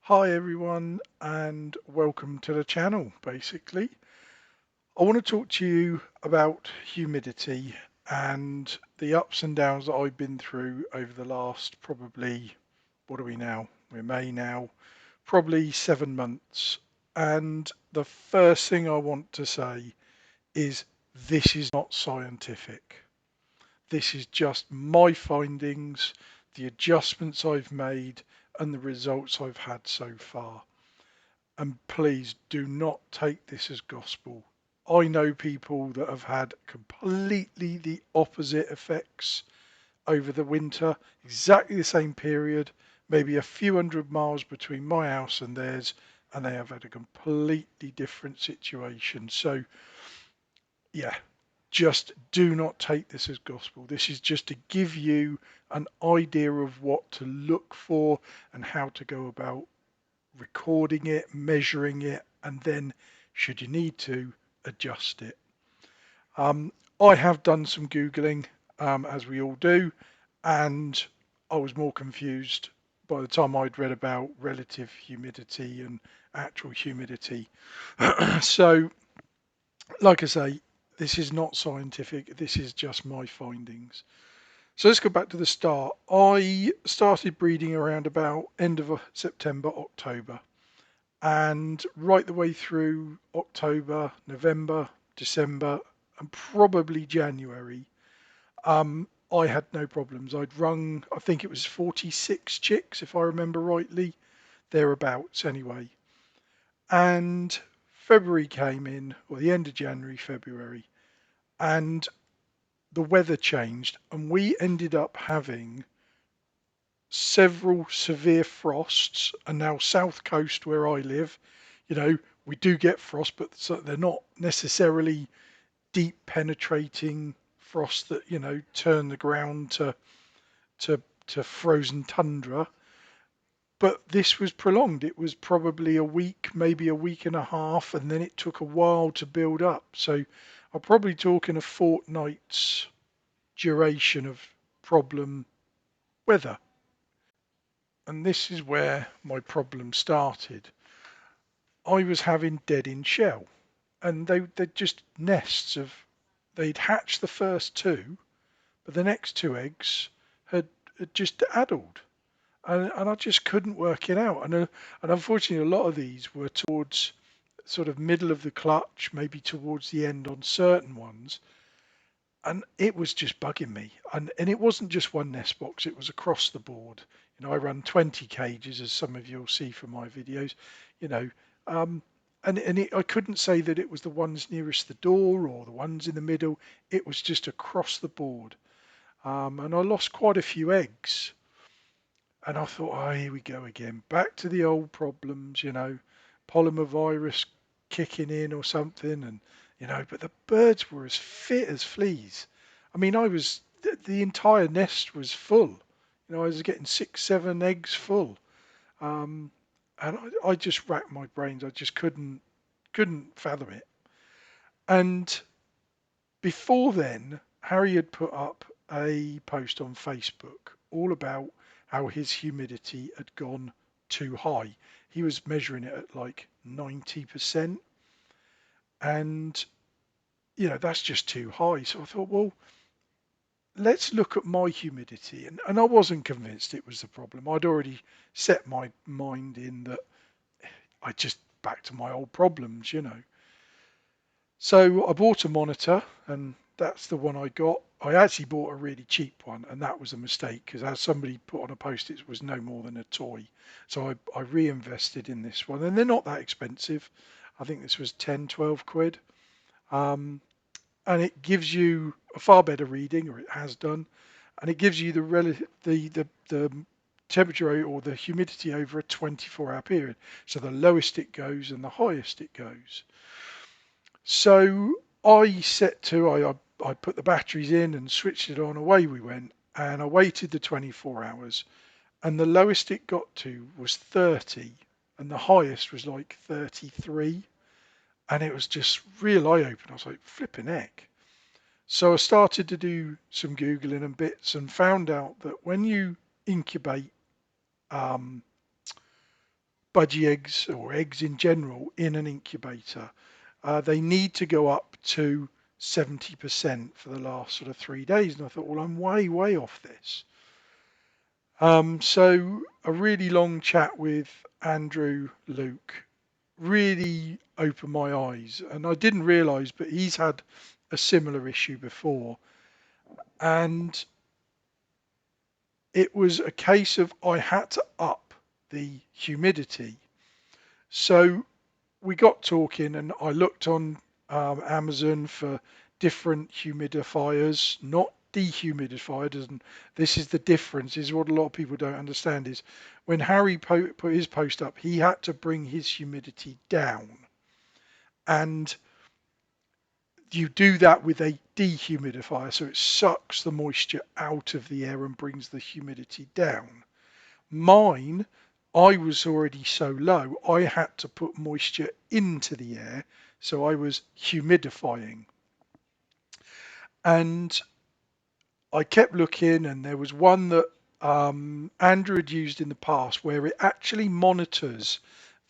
Hi everyone and welcome to the channel. Basically, I want to talk to you about humidity and the ups and downs that I've been through over the last probably, what are we now? We're May now, probably 7 months. And the first thing I want to say is this is not scientific. This is just my findings, the adjustments I've made and the results I've had so far. And please do not take this as gospel. I know people that have had completely the opposite effects over the winter, exactly the same period, maybe a few hundred miles between my house and theirs, and they have had a completely different situation. So, yeah, just do not take this as gospel. This is just to give you an idea of what to look for and how to go about recording it, measuring it, and then, should you need to, adjust it. Um, I have done some Googling, as we all do, and I was more confused by the time I'd read about relative humidity and actual humidity. So, like I say, this is not scientific, this is just my findings. So let's go back to the start. I started breeding around about end of September, October. And right the way through October, November, December, and probably January, I had no problems. I'd rung, I think it was 46 chicks, if I remember rightly, thereabouts anyway. And February came in, or the end of January, February, and the weather changed, and we ended up having several severe frosts. And now, south coast where I live, you know, we do get frost, but they're not necessarily deep penetrating frost that, turn the ground to to frozen tundra. But this was prolonged. It was probably a week, maybe a week and a half, and then it took a while to build up. So I'm probably talking a fortnight's duration of problem weather. And this is where my problem started. I was having dead in shell, and they're just nests of. They'd hatched the first two, but the next two eggs had just addled, and I just couldn't work it out. And unfortunately, a lot of these were towards sort of middle of the clutch, maybe towards the end on certain ones, and it was just bugging me. And it wasn't just one nest box; it was across the board. I run 20 cages, as some of you'll see from my videos. You know, um, I couldn't say that it was the ones nearest the door or the ones in the middle. It was just across the board, and I lost quite a few eggs. And I thought, oh, here we go again, back to the old problems. Polymer virus kicking in or something, and but the birds were as fit as fleas. I mean, the entire nest was full. I was getting 6, 7 eggs full, um, and I just racked my brains. I just couldn't fathom it. And before then, Harry had put up a post on Facebook all about how his humidity had gone too high. He was measuring it at like 90%, and that's just too high. So I thought, well, let's look at my humidity. And I wasn't convinced it was the problem. I'd already set my mind in that I just back to my old problems. So I bought a monitor, and that's the one I got. I actually bought a really cheap one, and that was a mistake because, as somebody put on a post, it was no more than a toy. So I reinvested in this one, and they're not that expensive. I think this was 10, 12 quid. Um, and it gives you a far better reading, or it has done, and it gives you the temperature or the humidity over a 24-hour period. So the lowest it goes and the highest it goes. So I put the batteries in and switched it on. Away we went, and I waited the 24 hours, and the lowest it got to was 30, and the highest was like 33, and it was just real eye opening. I was like, flipping heck. So I started to do some Googling and bits and found out that when you incubate um, budgie eggs or eggs in general in an incubator, they need to go up to 70% for the last sort of 3 days. And I thought, well, I'm way off this. So a really long chat with Andrew Luke really opened my eyes, and I didn't realize, but he's had a similar issue before. And it was a case of I had to up the humidity. So we got talking, and I looked on Amazon for different humidifiers, not dehumidifiers. And this is the difference, is what a lot of people don't understand, is when Harry put his post up, he had to bring his humidity down. And you do that with a dehumidifier, so it sucks the moisture out of the air and brings the humidity down. Mine, I was already so low, I had to put moisture into the air, so I was humidifying. And I kept looking, and there was one that Andrew had used in the past where it actually monitors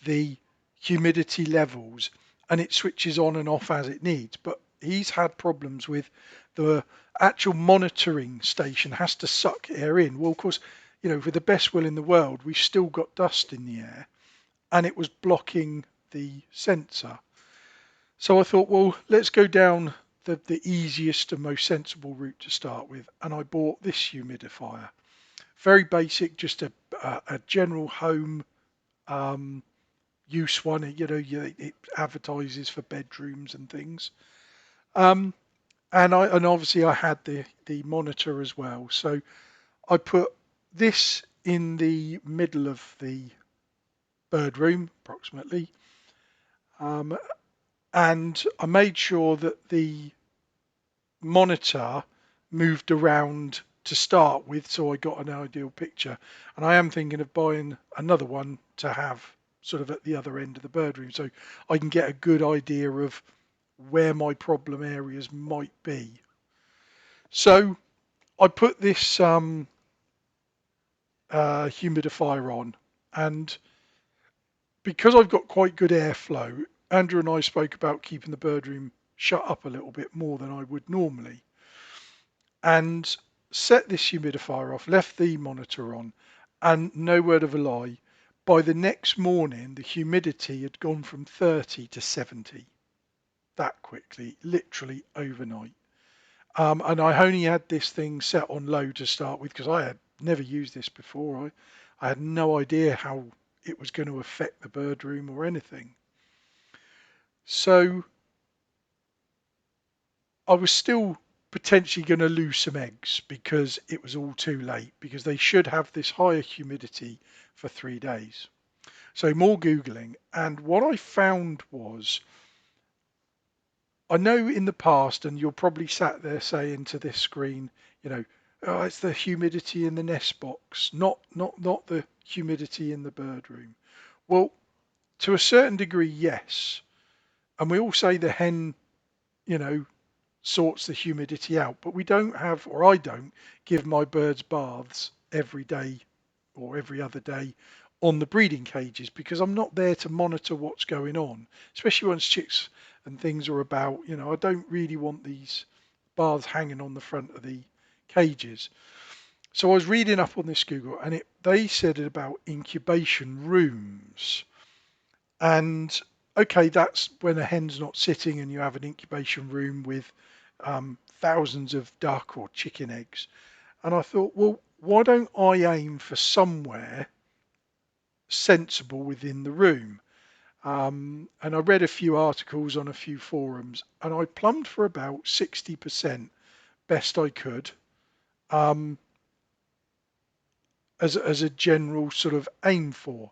the humidity levels and it switches on and off as it needs. But he's had problems with the actual monitoring station has to suck air in. Well, of course, with the best will in the world, we've still got dust in the air and it was blocking the sensor. So I thought, well, let's go down the easiest and most sensible route to start with. And I bought this humidifier. Very basic, just a general home use one. It advertises for bedrooms and things. And obviously I had the monitor as well. So I put this in the middle of the bird room approximately. And I made sure that the monitor moved around to start with, so I got an ideal picture. And I am thinking of buying another one to have sort of at the other end of the bird room, so I can get a good idea of where my problem areas might be. So I put this humidifier on, and because I've got quite good airflow, Andrew and I spoke about keeping the bird room shut up a little bit more than I would normally, and set this humidifier off, left the monitor on, and no word of a lie, by the next morning the humidity had gone from 30 to 70 that quickly, literally overnight. And I only had this thing set on low to start with because I had never used this before. I had no idea how it was going to affect the bird room or anything. So I was still potentially going to lose some eggs because it was all too late, because they should have this higher humidity for 3 days. So more Googling, and what I found was, I know in the past, and you're probably sat there saying to this screen, oh, it's the humidity in the nest box, not the humidity in the bird room. Well, to a certain degree, yes. And we all say the hen, sorts the humidity out, but we don't have, or I don't give my birds baths every day or every other day on the breeding cages, because I'm not there to monitor what's going on, especially once chicks and things are about. I don't really want these baths hanging on the front of the cages. So I was reading up on this Google, and they said about incubation rooms. And okay, that's when a hen's not sitting and you have an incubation room with thousands of duck or chicken eggs. And I thought, well, why don't I aim for somewhere sensible within the room? And I read a few articles on a few forums, and I plumbed for about 60% best I could, as a general sort of aim for.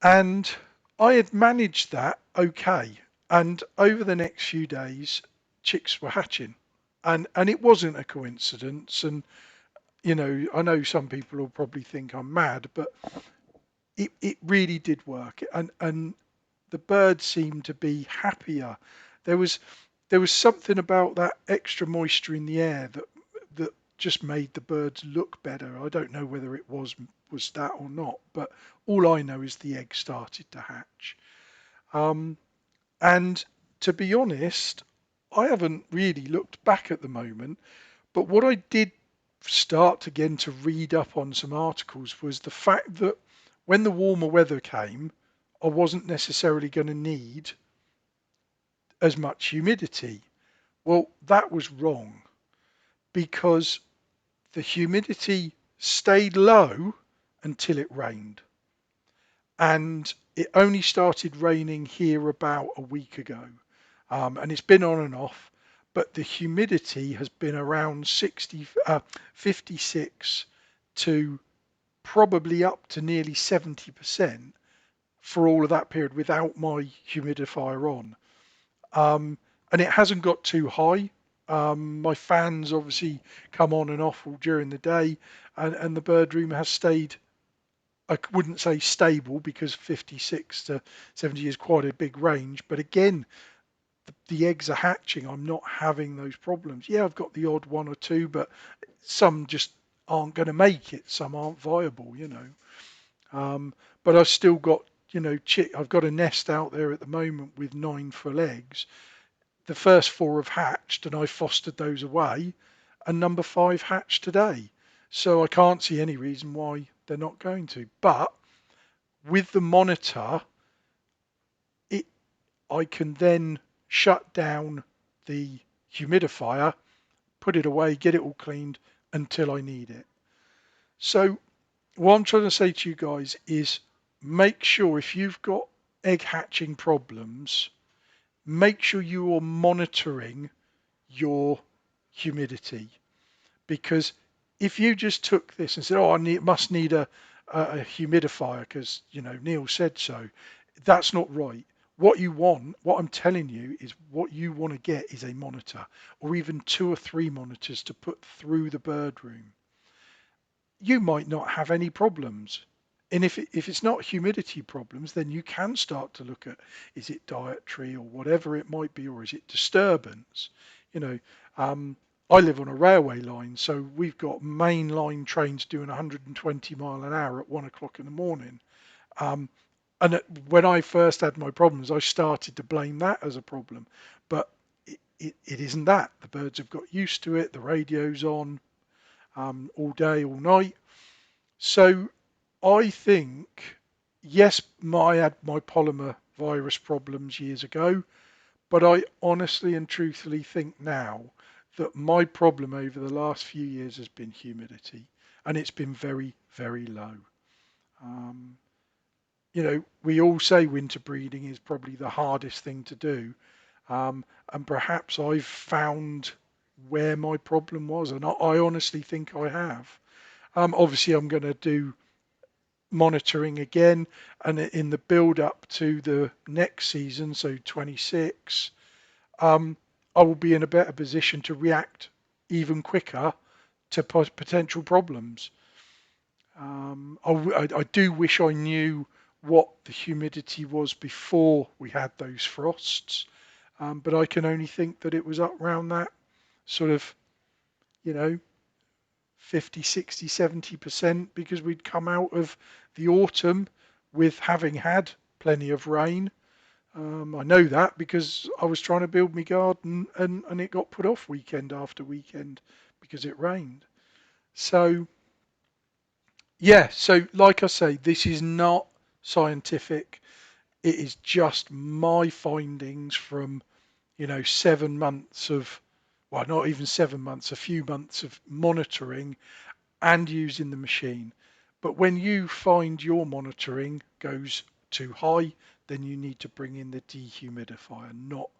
And I had managed that okay. And over the next few days, chicks were hatching. And it wasn't a coincidence. And, I know some people will probably think I'm mad, but it really did work. And the birds seemed to be happier. There was something about that extra moisture in the air that just made the birds look better. I don't know whether it was that or not, but all I know is the egg started to hatch. And to be honest, I haven't really looked back at the moment, but what I did start again to read up on some articles was the fact that when the warmer weather came, I wasn't necessarily going to need as much humidity. Well, that was wrong, because the humidity stayed low until it rained. And it only started raining here about a week ago. And it's been on and off, but the humidity has been around 56 to probably up to nearly 70% for all of that period without my humidifier on. And it hasn't got too high. My fans obviously come on and off all during the day, and the bird room has stayed, I wouldn't say stable, because 56 to 70 is quite a big range. But again, the eggs are hatching. I'm not having those problems. Yeah, I've got the odd one or two, but some just aren't going to make it. Some aren't viable, you know. But I've still got, you know, I've got a nest out there at the moment with 9 full eggs. The first 4 have hatched, and I fostered those away, and number 5 hatched today. So I can't see any reason why they're not going to. But with the monitor, I can then shut down the humidifier, put it away, get it all cleaned until I need it. So what I'm trying to say to you guys is, make sure if you've got egg hatching problems, make sure you are monitoring your humidity. Because if you just took this and said, oh, must need a humidifier because, you know, Neil said so, that's not right. What you want, what I'm telling you, is what you want to get is a monitor, or even 2 or 3 monitors to put through the bird room. You might not have any problems. And if it's not humidity problems, then you can start to look at, is it dietary or whatever it might be, or is it disturbance? You know, I live on a railway line, so we've got main line trains doing 120 mile an hour at 1 o'clock in the morning. And when I first had my problems, I started to blame that as a problem. But it isn't that. The birds have got used to it. The radio's on all day, all night. So I think, yes, I had my polymer virus problems years ago, but I honestly and truthfully think now that my problem over the last few years has been humidity, and it's been very, very low. You know, we all say winter breeding is probably the hardest thing to do, and perhaps I've found where my problem was, and I honestly think I have. Obviously, I'm going to do monitoring again, and in the build up to the next season, so 26, I will be in a better position to react even quicker to potential problems. I do wish I knew what the humidity was before we had those frosts, but I can only think that it was up around that sort of, you know, 50, 60, 70%, because we'd come out of the autumn with having had plenty of rain. I know that because I was trying to build my garden, and it got put off weekend after weekend because it rained. So yeah, so like I say, this is not scientific. It is just my findings from, you know, 7 months of, well, not even 7 months, a few months of monitoring and using the machine. But when you find your monitoring goes too high, then you need to bring in the dehumidifier, not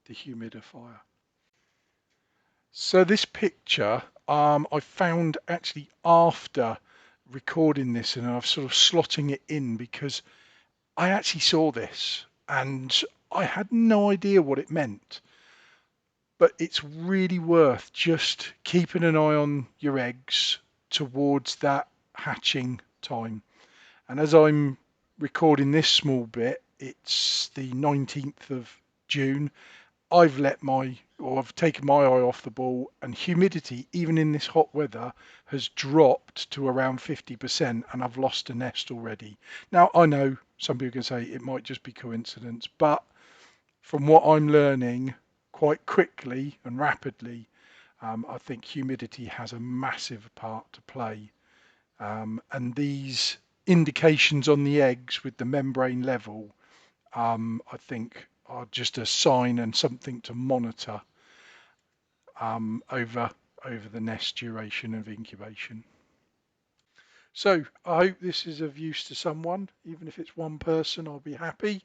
the humidifier. So this picture I found actually after recording this, and I've sort of slotting it in because I actually saw this and I had no idea what it meant. But it's really worth just keeping an eye on your eggs towards that hatching time. And as I'm recording this small bit, it's the 19th of June. I've let my or I've taken my eye off the ball, and humidity, even in this hot weather, has dropped to around 50%, and I've lost a nest already. Now, I know some people can say it might just be coincidence, but from what I'm learning quite quickly and rapidly, I think humidity has a massive part to play. And these indications on the eggs with the membrane level, I think are just a sign and something to monitor over the nest duration of incubation. So I hope this is of use to someone. Even if it's one person, I'll be happy.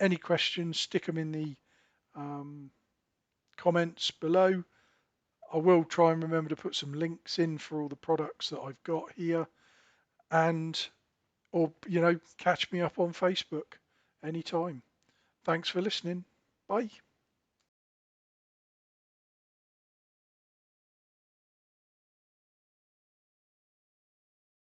Any questions, stick them in the comments below. I will try and remember to put some links in for all the products that I've got here, and or catch me up on Facebook anytime. Thanks for listening. Bye.